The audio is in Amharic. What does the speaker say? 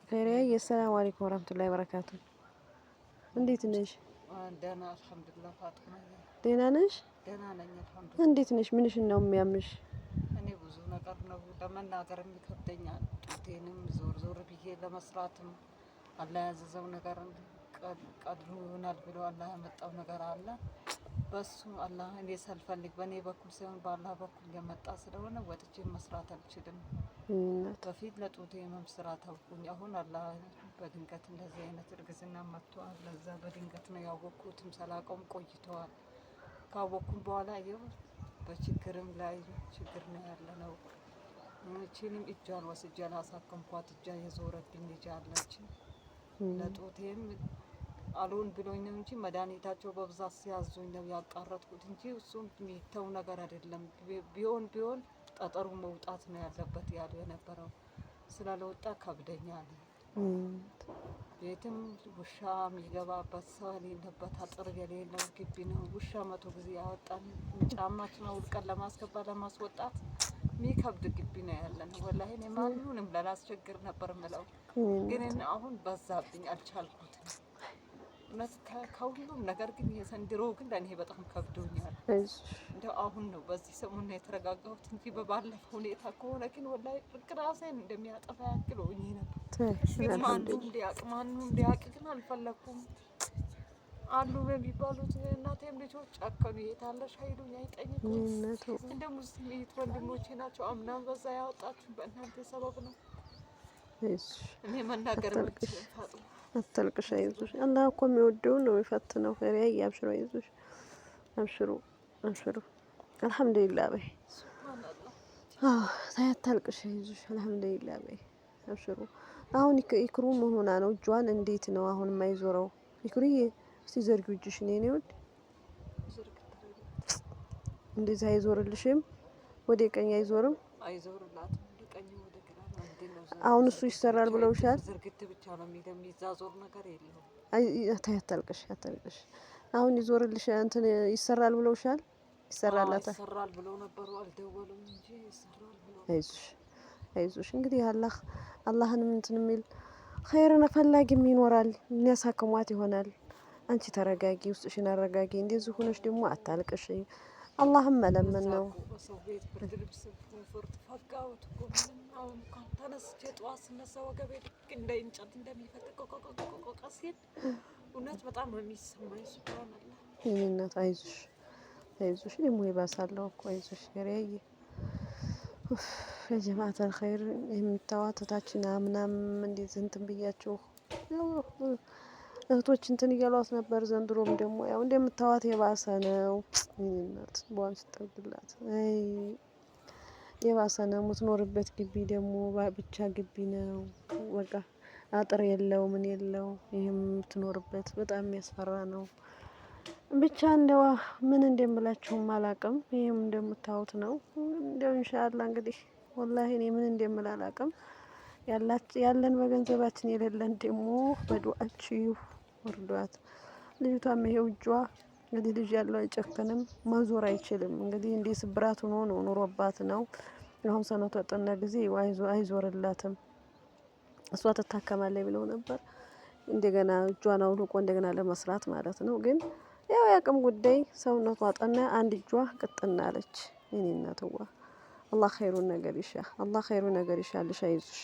خيرية السلام عليكم ورحمة الله وبركاته. እንዴት ነሽ? ደህና አልሐምዱሊላህ። ፋጥማ ደህና ነሽ? ደህና ነኝ አልሐምዱሊላህ። እንዴት ነሽ? ምንሽን ነው የሚያምሽ? እኔ ብዙ ነገር ነው ለመናገር የሚከብደኛል። ጡቴንም ዞር ዞር ብዬ ለመስራትም አላህ ያዘዘው ነገር ቀድሩ ይሆናል ብሎ አላህ ያመጣው ነገር አለ። በሱ አላህ እኔ ሳልፈልግ በእኔ በኩል ሳይሆን በአላህ በኩል የመጣ ስለሆነ ወጥቼ መስራት አልችልም። በፊት ለጡቴ ህመም ስራ ተውኩኝ። አሁን አላህ በድንገት እንደዚህ አይነት እርግዝና መጥቷል። ለዛ በድንገት ነው ያወቅኩትም ሳላውቀውም ቆይተዋል። ካወቅኩም በኋላ ይኸው በችግርም ላይ ችግር ነው ያለነው። እቺንም እጇን ወስጄ ላሳከምኳት እጇ የዞረብኝ ልጅ አለች። ለጡቴም አሉን ብሎኝ ነው እንጂ መድኃኒታቸው በብዛት ሲያዙኝ ነው ያቃረጥኩት እንጂ እሱም የሚተው ነገር አይደለም። ቢሆን ጠጠሩ መውጣት ነው ያለበት ያሉ የነበረው ስላልወጣ ከብደኛል። ቤትም ውሻ የሚገባበት ሰው የሌለበት አጥር የሌለው ግቢ ነው። ውሻ 100 ጊዜ ያወጣን ጫማችን አውልቀን ለማስገባት ለማስወጣት የሚከብድ ግቢ ነው ያለን። ወላሂ እኔ ማንንም ላላስቸግር ነበር ምለው፣ ግን አሁን በዛብኝ አልቻልኩትም። እውነት ከሁሉም ነገር ግን የዘንድሮ ግን ለእኔ በጣም ከብዶኛል። እንደው አሁን ነው በዚህ ሰሞን ነው የተረጋጋሁት እንጂ በባለፈው ሁኔታ ከሆነ ግን ወላሂ ራሴን እንደሚያጠፋ ያክል ሆኜ ነበር። ግን ማንም እንዲያውቅ ግን አልፈለኩም። አሉ በሚባሉት እናቴም ልጆች ጨከኑ። የታለሽ ኃይሉኝ አይጠይቁም። እንደ ሙስሊም ወንድሞቼ ናቸው። አምናም በዛ ያወጣችሁ በእናንተ ሰበብ ነው። እኔ መናገር አልችልም። ፋጥማ አትልቅሽ፣ አይዞሽ። አላህ እኮ የሚወደውን ነው የሚፈትነው። ኸይሪያ አብሽሩ፣ አይዞሽ፣ አብሽሩ፣ አብሽሩ። አልሐምዱሊላህ በይ። አታልቅሽ፣ አይዞሽ፣ አልሐምዱሊላህ በይ፣ አብሽሩ። አሁን ይክሩ ምን ሆና ነው? እጇን እንዴት ነው አሁን የማይዞረው? ይክሩዬ እስቲ ዘርጊው እጅሽን የኔ ውድ። እንደዚህ አይዞርልሽም? ወደ ቀኝ አይዞርም? አይዞርላትም። ወደ ቀኝ ወደ ግራ አሁን እሱ ይሰራል ብለውሻል? ዝርግት ብቻ ነው የሚዛዞር ነገር የለውም። አታልቅሽ፣ አታልቅሽ። አሁን ይዞርልሽ እንትን ይሰራል ብለውሻል? ይሰራላታል? ይሰራል ብለው ነበሩ። አልደወሉም እንጂ ይሰራል ብለው። አይዞሽ፣ አይዞሽ። እንግዲህ አላህንም እንትን የሚል ኸይርን ፈላጊም ይኖራል። የሚያሳክሟት ይሆናል። አንቺ ተረጋጊ፣ ውስጥሽን አረጋጊ። እንደዚህ ሆነሽ ደግሞ አታልቅሽ። አላህም መለመን ነው። በሰው ቤት ብርድ ልብስ ኮንፎርት ፈጋሁት እኮ ምንም። አሁን እንኳን ተነስቼ ጠዋት ስነሳ ወገቤ ልክ እንደ እንጨት እንደሚፈጠቆቆቆቆቆ ሲል እውነት በጣም ነው የሚሰማኝ። ሱብሃንአላህ። እናት አይዞሽ፣ አይዞሽ። ደግሞ ይባሳለሁ እኮ አይዞሽ። ኸይሪያዬ የጀማዓተል ኸይር የምታዋተታችን አምናም እንደዚህ እንትን ብያችሁ እህቶች እንትን እያሏት ነበር። ዘንድሮም ደግሞ ያው እንደምታዋት የባሰ ነው። እናት በዋን ስጠግላት አይ የባሰ ነው። የምትኖርበት ግቢ ደግሞ ብቻ ግቢ ነው። በቃ አጥር የለው ምን የለው። ይሄም የምትኖርበት በጣም የሚያስፈራ ነው። ብቻ እንደው ምን እንደምላችሁም አላቅም። ይሄም እንደምታዩት ነው። እንደው ኢንሻአላህ እንግዲህ ወላሂ እኔ ምን እንደምል አላቅም። ያለን በገንዘባችን የሌለን ደግሞ በዱአችሁ ወርዷት። ልጅቷም ይሄው እጇ እንግዲህ ልጅ ያለው አይጨክንም፣ መዞር አይችልም። እንግዲህ እንደ ስብራት ሆኖ ነው ኑሮባት ነው። አሁን ሰነቷ ጠና ጊዜ አይዞርላትም። እሷ ትታከማለች ብለው ነበር። እንደገና እጇን አውልቆ እንደገና ለመስራት ማለት ነው። ግን ያው ያቅም ጉዳይ ሰውነቷ ጠና፣ አንድ እጇ ቅጥና አለች። የኔ እናትዋ አላህ ኸይሩን ነገር ይሻ፣ አላህ ኸይሩን ነገር ይሻልሽ፣ አይዞሽ።